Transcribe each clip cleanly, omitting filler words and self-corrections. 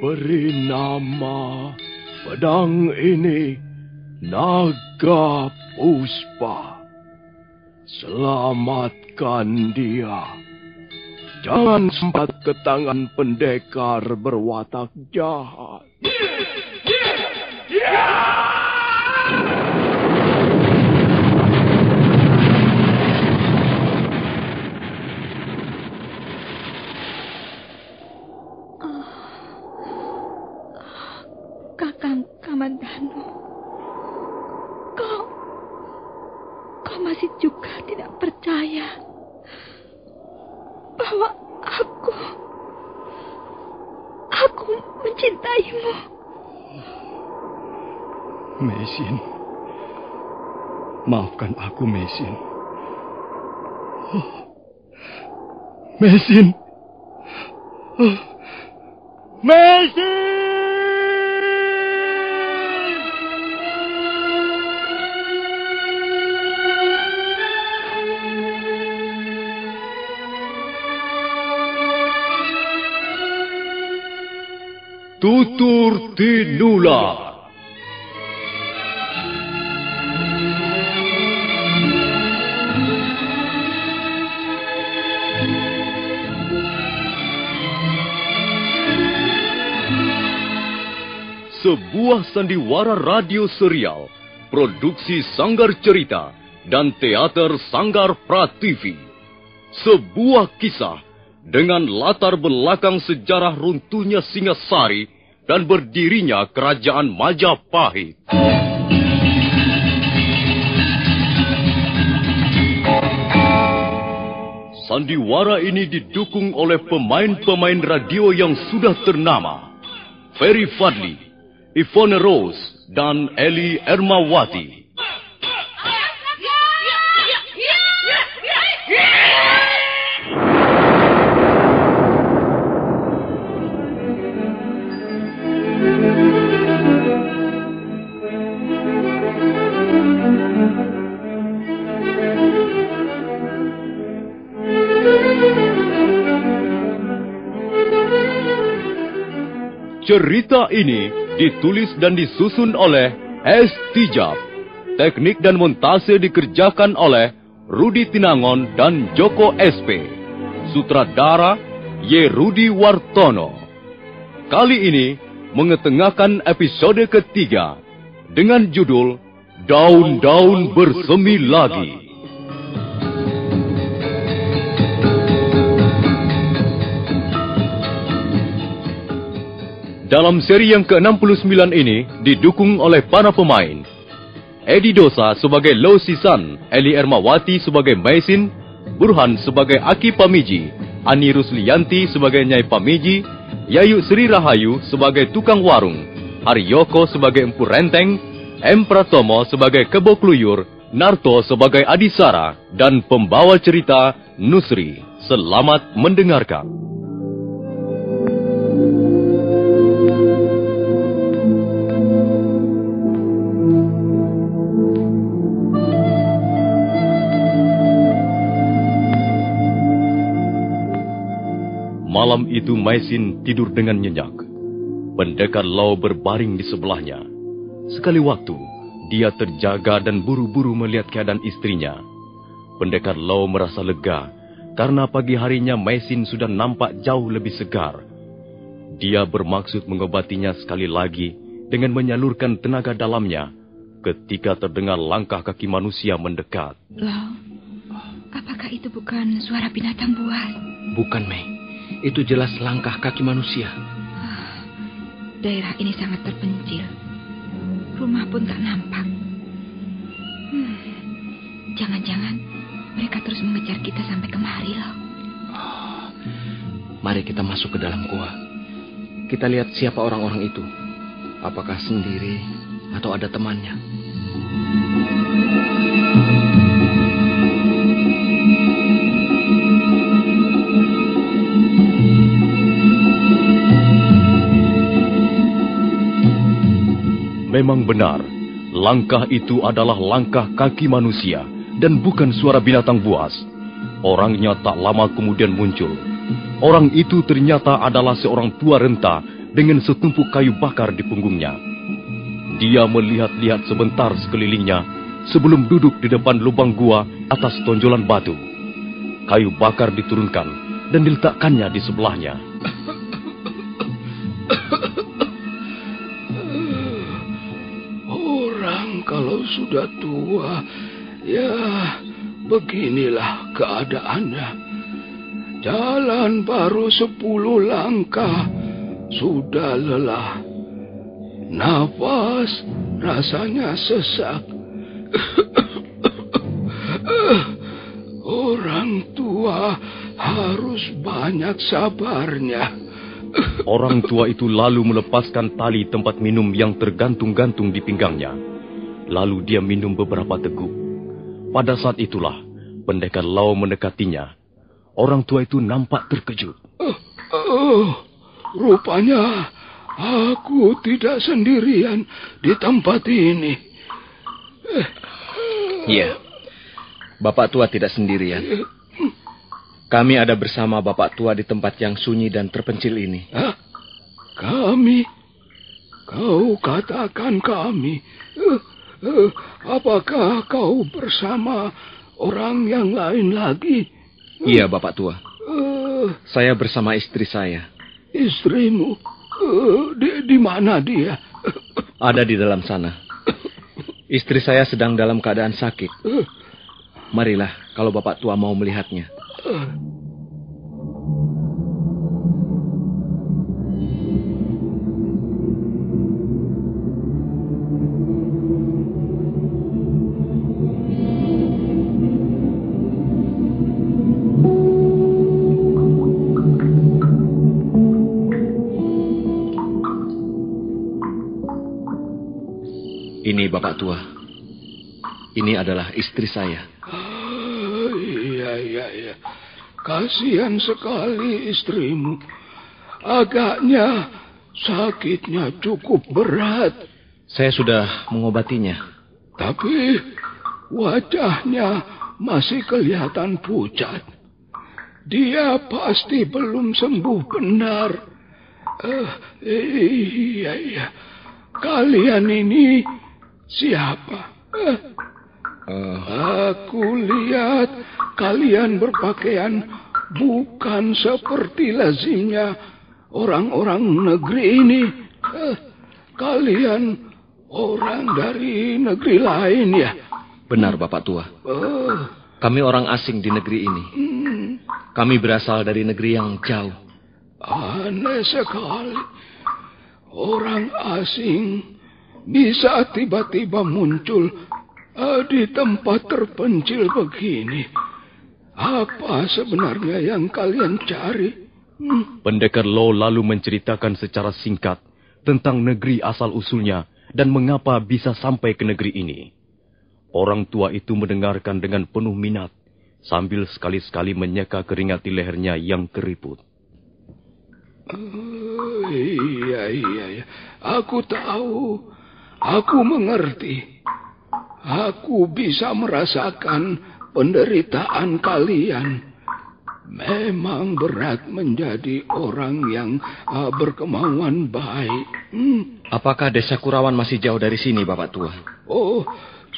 beri nama pedang ini Naga Puspa. Selamatkan dia. Jangan sempat ke tangan pendekar berwatak jahat. Kakang Kamandanu, kau masih juga tidak percaya bahwa aku mencintaimu. Meisin, maafkan aku, Meisin. Meisin. Meisin! Tutur Tinular. Sebuah sandiwara radio serial, produksi Sanggar Cerita dan Teater Sanggar Prativi. Sebuah kisah dengan latar belakang sejarah runtuhnya Singasari dan berdirinya Kerajaan Majapahit. Sandiwara ini didukung oleh pemain-pemain radio yang sudah ternama. Ferry Fadli, Ivone Rose, dan Eli Ermawati. Cerita ini ditulis dan disusun oleh S. Tijab. Teknik dan montase dikerjakan oleh Rudi Tinangon dan Joko SP. Sutradara Y. Rudi Wartono. Kali ini mengetengahkan episode ketiga dengan judul Daun-Daun Bersemi Lagi. Dalam seri yang ke-69 ini didukung oleh para pemain. Edi Dosa sebagai Lo Sisan, Eli Ermawati sebagai Meisin, Burhan sebagai Aki Pamiji, Ani Ruslianti sebagai Nyai Pamiji, Yayu Sri Rahayu sebagai Tukang Warung, Haryoko sebagai Empu Renteng, M. Pratomo sebagai Kebo Kluyur, Narto sebagai Adisara, dan pembawa cerita Nusri. Selamat mendengarkan. Malam itu Meisin tidur dengan nyenyak. Pendekar Lau berbaring di sebelahnya. Sekali waktu, dia terjaga dan buru-buru melihat keadaan istrinya. Pendekar Lau merasa lega karena pagi harinya Meisin sudah nampak jauh lebih segar. Dia bermaksud mengobatinya sekali lagi dengan menyalurkan tenaga dalamnya ketika terdengar langkah kaki manusia mendekat. Lau, apakah itu bukan suara binatang buas? Bukan, Mei. Itu jelas langkah kaki manusia. Daerah ini sangat terpencil. Rumah pun tak nampak. Jangan-jangan mereka terus mengejar kita sampai kemari, loh. Mari kita masuk ke dalam gua. Kita lihat siapa orang-orang itu. Apakah sendiri atau ada temannya? Memang benar, langkah itu adalah langkah kaki manusia dan bukan suara binatang buas. Orangnya tak lama kemudian muncul. Orang itu ternyata adalah seorang tua renta dengan setumpuk kayu bakar di punggungnya. Dia melihat-lihat sebentar sekelilingnya sebelum duduk di depan lubang gua atas tonjolan batu. Kayu bakar diturunkan dan diletakkannya di sebelahnya. Orang kalau sudah tua, ya beginilah keadaannya. Jalan baru 10 langkah, sudah lelah. Nafas rasanya sesak. Orang tua harus banyak sabarnya. Orang tua itu lalu melepaskan tali tempat minum yang tergantung-gantung di pinggangnya. Lalu dia minum beberapa teguk. Pada saat itulah pendekar Lau mendekatinya. Orang tua itu nampak terkejut. Rupanya aku tidak sendirian di tempat ini. Iya, Bapak tua tidak sendirian. Kami ada bersama Bapak tua di tempat yang sunyi dan terpencil ini. Hah? Kami? Kau katakan kami. Apakah kau bersama orang yang lain lagi? Iya, Bapak tua. Saya bersama istri saya. Istrimu? Di mana dia? Ada di dalam sana. Istri saya sedang dalam keadaan sakit. Marilah, kalau Bapak tua mau melihatnya. Ini Bapak tua. Ini adalah istri saya. Iya. Kasihan sekali istrimu. Agaknya sakitnya cukup berat. Saya sudah mengobatinya. Tapi wajahnya masih kelihatan pucat. Dia pasti belum sembuh benar. Iya. Kalian ini siapa? Aku lihat kalian berpakaian bukan seperti lazimnya orang-orang negeri ini. Kalian orang dari negeri lain ya? Benar, Bapak tua. Kami orang asing di negeri ini. Kami berasal dari negeri yang jauh. Aneh sekali. Orang asing bisa tiba-tiba muncul di tempat terpencil begini. Apa sebenarnya yang kalian cari? Pendekar Lau lalu menceritakan secara singkat tentang negeri asal-usulnya dan mengapa bisa sampai ke negeri ini. Orang tua itu mendengarkan dengan penuh minat sambil sekali-sekali menyeka keringat di lehernya yang keriput. Iya. Aku tahu. Aku mengerti. Aku bisa merasakan penderitaan kalian. Memang berat menjadi orang yang berkemauan baik. Apakah desa Kurawan masih jauh dari sini, Bapak tua? Oh,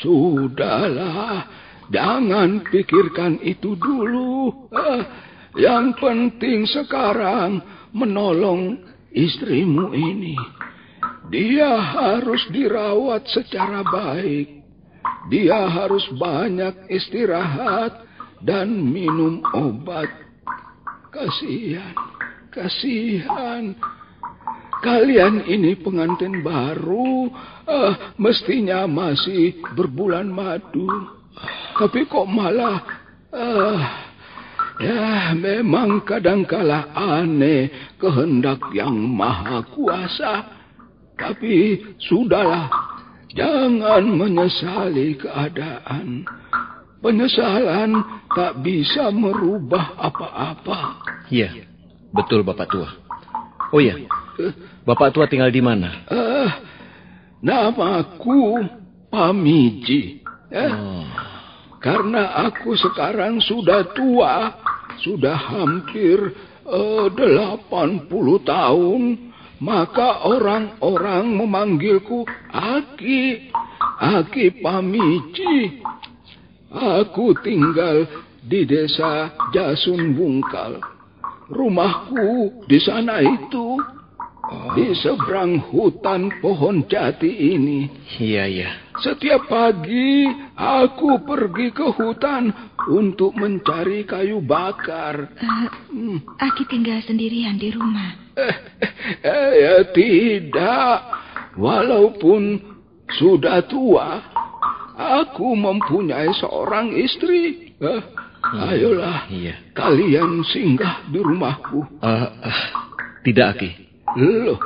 sudahlah. Jangan pikirkan itu dulu. Yang penting sekarang menolong istrimu ini. Dia harus dirawat secara baik. Dia harus banyak istirahat dan minum obat. Kasihan. Kalian ini pengantin baru, mestinya masih berbulan madu. Tapi kok malah, ya memang kadangkala aneh kehendak yang maha kuasa. Tapi sudahlah, jangan menyesali keadaan. Penyesalan tak bisa merubah apa-apa. Iya, betul Bapak tua. Oh iya, Bapak tua tinggal di mana? Namaku Pamiji. Karena aku sekarang sudah tua, sudah hampir 80 tahun. maka orang-orang memanggilku Aki Pamiji. Aku tinggal di desa Jasun Wungkal. Rumahku di sana itu, di seberang hutan pohon jati ini. Iya. Setiap pagi aku pergi ke hutan untuk mencari kayu bakar. Aki tinggal sendirian di rumah. Ya tidak. Walaupun sudah tua, aku mempunyai seorang istri. Ayolah, kalian singgah di rumahku. Tidak, Aki. Loh,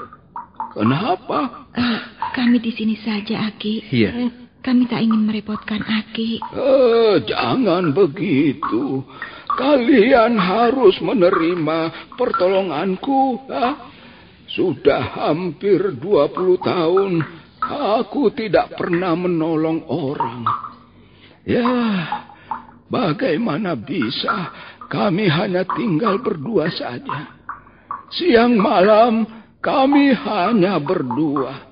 kenapa? Kami di sini saja, Aki. Iya. Kami tak ingin merepotkan Aki. Jangan begitu. Kalian harus menerima pertolonganku. Sudah hampir 20 tahun aku tidak pernah menolong orang. Ya, bagaimana bisa kami hanya tinggal berdua saja. Siang malam kami hanya berdua.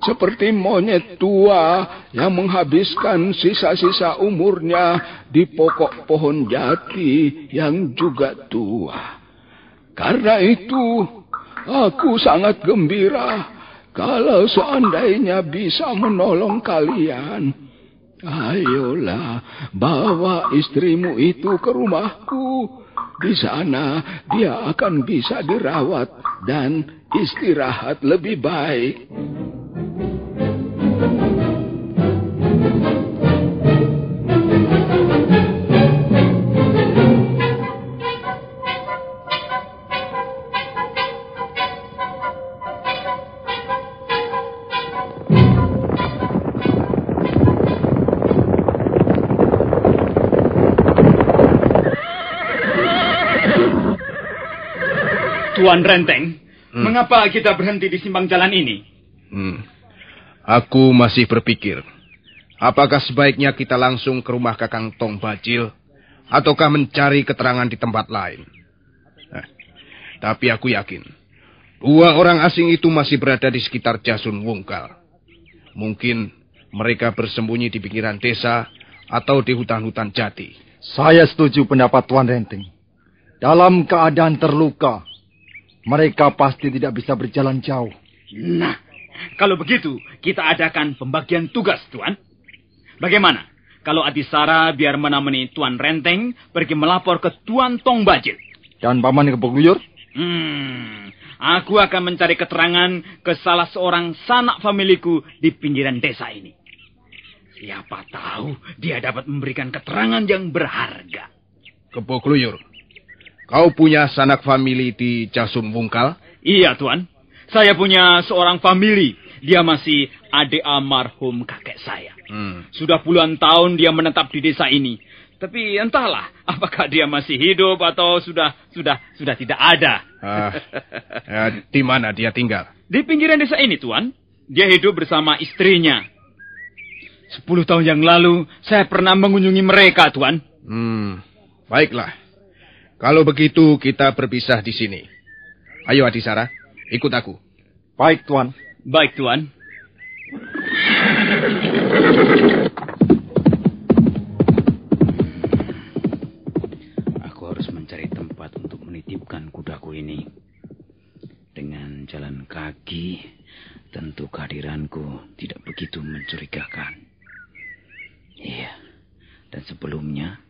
Seperti monyet tua yang menghabiskan sisa-sisa umurnya di pokok pohon jati yang juga tua. Karena itu, aku sangat gembira kalau seandainya bisa menolong kalian. Ayolah, bawa istrimu itu ke rumahku. Di sana dia akan bisa dirawat dan istirahat lebih baik. Tuan Renteng, mengapa kita berhenti di simpang jalan ini? Aku masih berpikir, apakah sebaiknya kita langsung ke rumah Kakang Tong Bajil, ataukah mencari keterangan di tempat lain. Tapi aku yakin, 2 orang asing itu masih berada di sekitar Jasun Wungkal. Mungkin mereka bersembunyi di pinggiran desa atau di hutan-hutan jati. Saya setuju pendapat Tuan Renteng. Dalam keadaan terluka, mereka pasti tidak bisa berjalan jauh. Nah, kalau begitu, kita adakan pembagian tugas, Tuan. Bagaimana kalau Adisara biar menemani Tuan Renteng pergi melapor ke Tuan Tong Bajil? Dan Paman Kebogluyur? Aku akan mencari keterangan ke salah seorang sanak familiku di pinggiran desa ini. Siapa tahu dia dapat memberikan keterangan yang berharga. Kebogluyur, kau punya sanak famili di Jasun Wungkal? Iya, Tuan. Saya punya seorang famili. Dia masih adik almarhum kakek saya. Sudah puluhan tahun dia menetap di desa ini. Tapi entahlah, apakah dia masih hidup atau sudah tidak ada. Di mana dia tinggal? Di pinggiran desa ini, Tuan. Dia hidup bersama istrinya. 10 tahun yang lalu, saya pernah mengunjungi mereka, Tuan. Baiklah. Kalau begitu, kita berpisah di sini. Ayo, Adisara, ikut aku. Baik, Tuan. Baik, Tuan. Aku harus mencari tempat untuk menitipkan kudaku ini. Dengan jalan kaki, tentu kehadiranku tidak begitu mencurigakan. Iya, dan sebelumnya,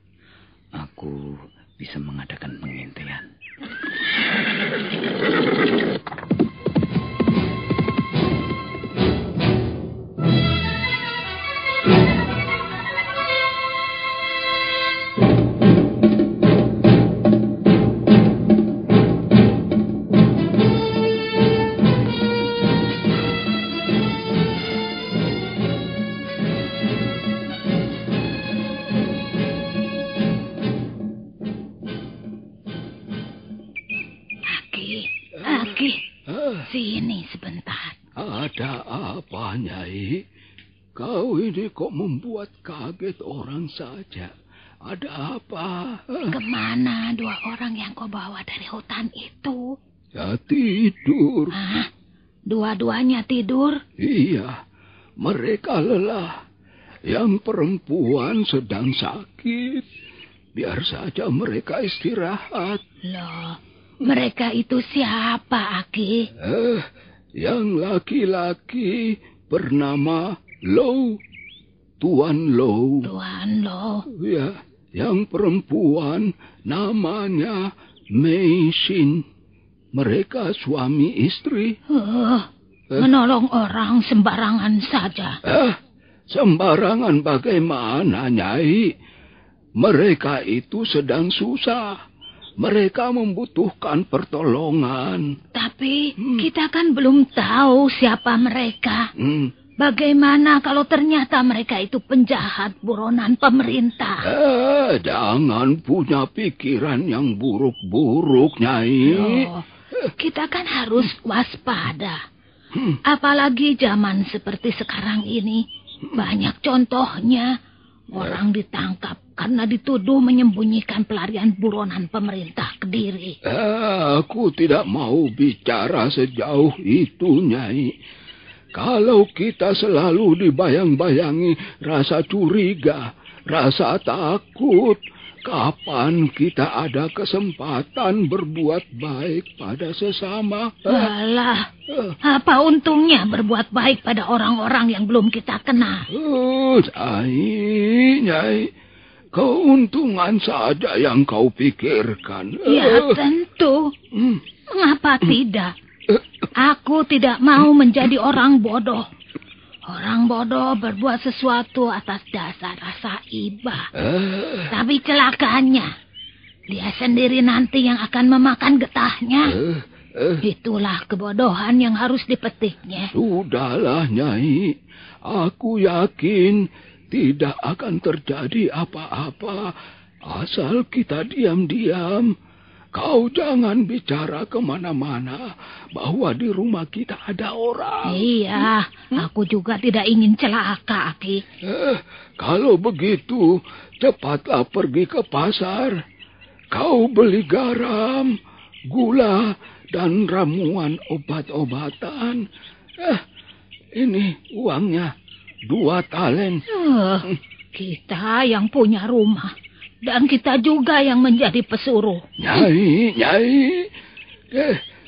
aku bisa mengadakan pengintaian. Sini sebentar. Ada apa, Nyai? Kau ini kok membuat kaget orang saja. Ada apa? Kemana 2 orang yang kau bawa dari hutan itu? Ya tidur. Hah? Dua-duanya tidur? Iya, mereka lelah. Yang perempuan sedang sakit. Biar saja mereka istirahat. Loh, mereka itu siapa, Aki? Yang laki-laki bernama Low. Tuan Low. Tuan Low. Ya, yang perempuan namanya Mei Xin. Mereka suami istri. Menolong orang sembarangan saja. Sembarangan bagaimana, Nyai? Mereka itu sedang susah. Mereka membutuhkan pertolongan. Tapi kita kan belum tahu siapa mereka. Bagaimana kalau ternyata mereka itu penjahat buronan pemerintah? Jangan punya pikiran yang buruk-buruk, Nyai. Loh, kita kan harus waspada. Apalagi zaman seperti sekarang ini. Banyak contohnya. Orang ditangkap karena dituduh menyembunyikan pelarian buronan pemerintah Kediri. Aku tidak mau bicara sejauh itu, Nyai. Kalau kita selalu dibayang-bayangi rasa curiga, rasa takut, kapan kita ada kesempatan berbuat baik pada sesama? Alah, apa untungnya berbuat baik pada orang-orang yang belum kita kenal? Nyai, keuntungan saja yang kau pikirkan. Ya tentu. Mengapa tidak? Aku tidak mau menjadi orang bodoh. Orang bodoh berbuat sesuatu atas dasar rasa iba. Tapi celakanya, dia sendiri nanti yang akan memakan getahnya. Itulah kebodohan yang harus dipetiknya. Sudahlah, Nyai. Aku yakin tidak akan terjadi apa-apa asal kita diam-diam. Kau jangan bicara kemana-mana bahwa di rumah kita ada orang. Iya, aku juga tidak ingin celaka, Aki. Kalau begitu, cepatlah pergi ke pasar. Kau beli garam, gula, dan ramuan obat-obatan. Ini uangnya 2 talen. Kita yang punya rumah. Dan kita juga yang menjadi pesuruh. Nyai.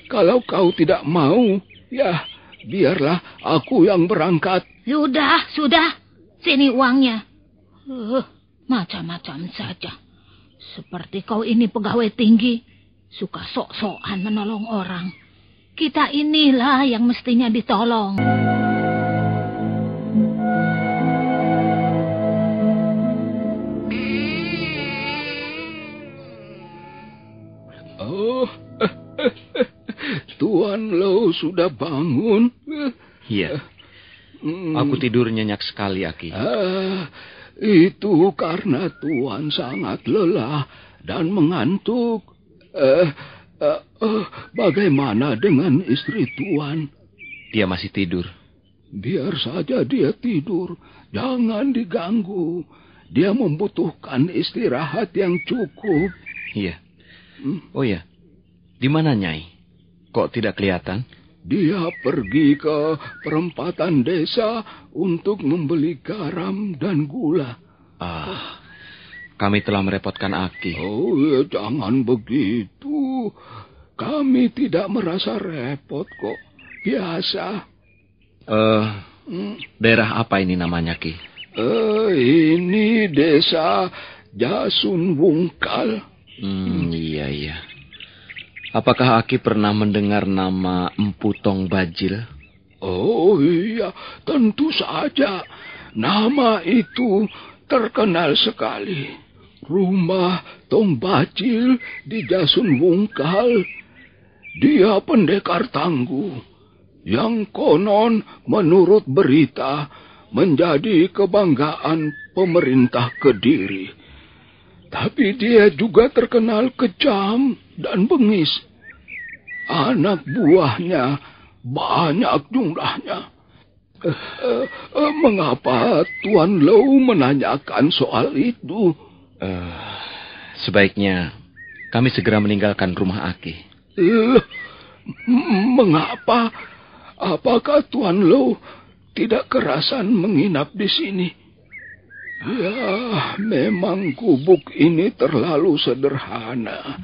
Kalau kau tidak mau, ya biarlah aku yang berangkat. Sudah. Sini uangnya. Macam-macam saja. Seperti kau ini pegawai tinggi. Suka sok-sokan menolong orang. Kita inilah yang mestinya ditolong. Tuan Low sudah bangun? Iya. Aku tidur nyenyak sekali, Aki. Itu karena Tuan sangat lelah dan mengantuk. Bagaimana dengan istri Tuan? Dia masih tidur. Biar saja dia tidur. Jangan diganggu. Dia membutuhkan istirahat yang cukup. Iya. Oh ya, di mana Nyai? Kok tidak kelihatan? Dia pergi ke perempatan desa untuk membeli garam dan gula. Kami telah merepotkan Aki. Oh ya, jangan begitu. Kami tidak merasa repot kok. Biasa. Daerah apa ini namanya, Ki? Ini desa Jasun Wungkal. Iya. Apakah Aki pernah mendengar nama Empu Tong Bajil? Oh iya, tentu saja. Nama itu terkenal sekali. Rumah Tong Bajil di Jasun Wungkal. Dia pendekar tangguh. Yang konon menurut berita menjadi kebanggaan pemerintah Kediri. Tapi dia juga terkenal kejam dan bengis. Anak buahnya banyak jumlahnya. Mengapa Tuan Low menanyakan soal itu? Sebaiknya kami segera meninggalkan rumah Aki. Mengapa? Apakah Tuan Lo tidak kerasan menginap di sini? Ya, memang gubuk ini terlalu sederhana.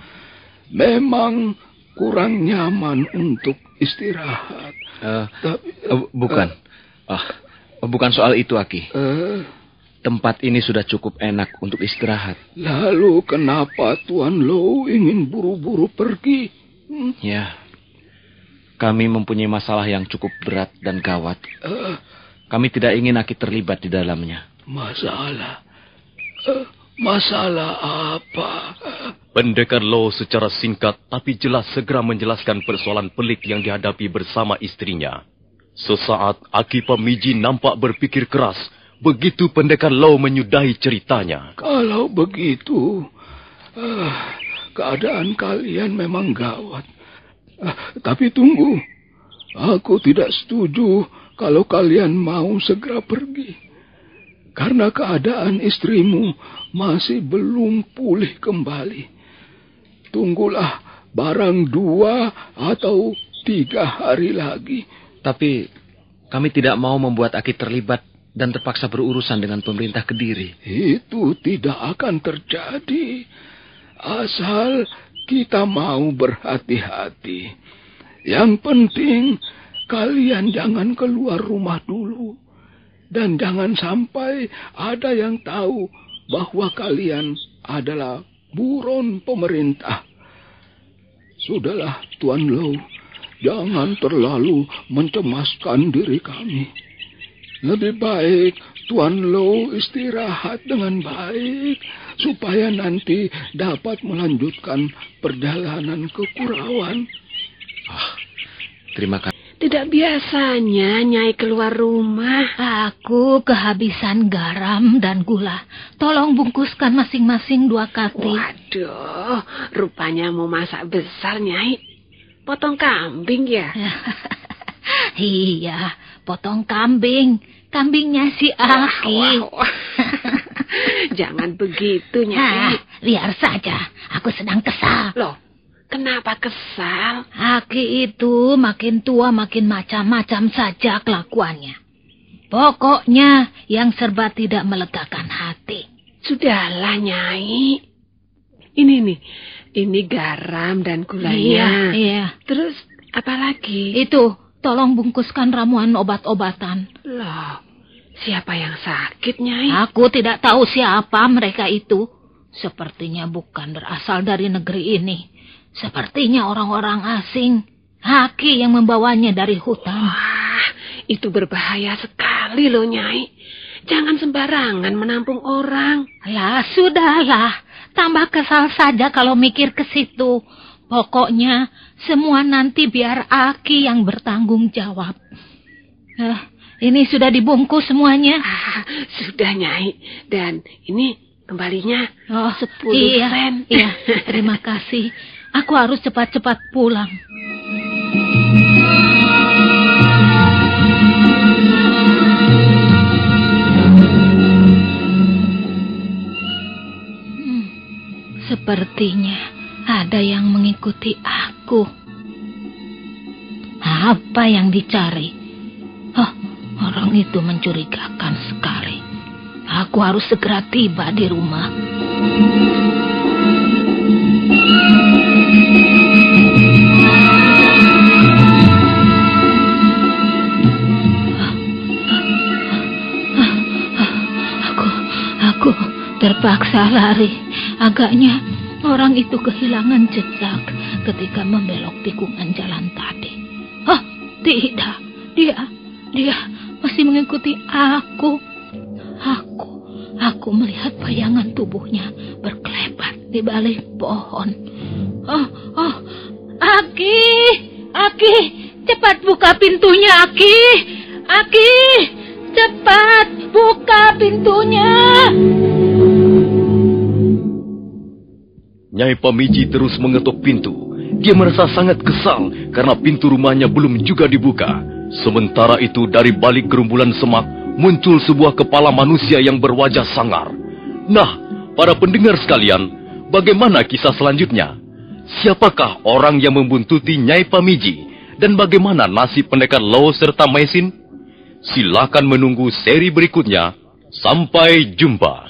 Memang kurang nyaman untuk istirahat. Bukan. Bukan soal itu, Aki. Tempat ini sudah cukup enak untuk istirahat. Lalu kenapa Tuan Lo ingin buru-buru pergi? Ya, kami mempunyai masalah yang cukup berat dan gawat. Kami tidak ingin Aki terlibat di dalamnya. Masalah? Masalah apa? Pendekar Lo secara singkat tapi jelas segera menjelaskan persoalan pelik yang dihadapi bersama istrinya. Sesaat Aki Pamiji nampak berpikir keras begitu pendekar Lo menyudahi ceritanya. Kalau begitu, keadaan kalian memang gawat. Tapi tunggu, aku tidak setuju kalau kalian mau segera pergi. Karena keadaan istrimu masih belum pulih kembali. Tunggulah barang 2 atau 3 hari lagi. Tapi kami tidak mau membuat Aki terlibat dan terpaksa berurusan dengan pemerintah Kediri. Itu tidak akan terjadi. Asal kita mau berhati-hati. Yang penting kalian jangan keluar rumah dulu. Dan jangan sampai ada yang tahu bahwa kalian adalah buron pemerintah. Sudahlah, Tuan Lo, jangan terlalu mencemaskan diri kami. Lebih baik Tuan Lo istirahat dengan baik, supaya nanti dapat melanjutkan perjalanan ke Kurawan. Terima kasih. Tidak biasanya Nyai keluar rumah. Aku kehabisan garam dan gula. Tolong bungkuskan masing-masing 2 kati. Waduh, rupanya mau masak besar, Nyai. Potong kambing ya? Iya, potong kambing. Kambingnya si Aki. Jangan begitu, Nyai. Biar saja, aku sedang kesal. Loh, kenapa kesal? Aki itu makin tua makin macam-macam saja kelakuannya. Pokoknya yang serba tidak melegakan hati. Sudahlah, Nyai. Ini garam dan gulanya. Iya. Terus apa lagi? Itu, tolong bungkuskan ramuan obat-obatan. Loh, siapa yang sakit, Nyai? Aku tidak tahu siapa mereka itu. Sepertinya bukan berasal dari negeri ini. Sepertinya orang-orang asing. Aki yang membawanya dari hutan. Wah, itu berbahaya sekali loh, Nyai. Jangan sembarangan menampung orang. Lah, sudahlah. Tambah kesal saja kalau mikir ke situ. Pokoknya semua nanti biar Aki yang bertanggung jawab. Ini sudah dibungkus semuanya. Sudah, Nyai. Dan ini kembalinya 10 sen. Iya, terima kasih. Aku harus cepat-cepat pulang. Sepertinya ada yang mengikuti aku. Apa yang dicari? Orang itu mencurigakan sekali. Aku harus segera tiba di rumah. Aku terpaksa lari. Agaknya orang itu kehilangan jejak ketika membelok tikungan jalan tadi. Tidak. Dia masih mengikuti aku. Aku melihat bayangan tubuhnya berkelebat di balik pohon. Aki, cepat buka pintunya, Aki, cepat buka pintunya. Nyai Pamiji terus mengetuk pintu. Dia merasa sangat kesal karena pintu rumahnya belum juga dibuka. Sementara itu dari balik gerumbulan semak muncul sebuah kepala manusia yang berwajah sangar. Nah, para pendengar sekalian, bagaimana kisah selanjutnya? Siapakah orang yang membuntuti Nyai Pamiji dan bagaimana nasib pendekar Lo serta Maisin? Silakan menunggu seri berikutnya. Sampai jumpa.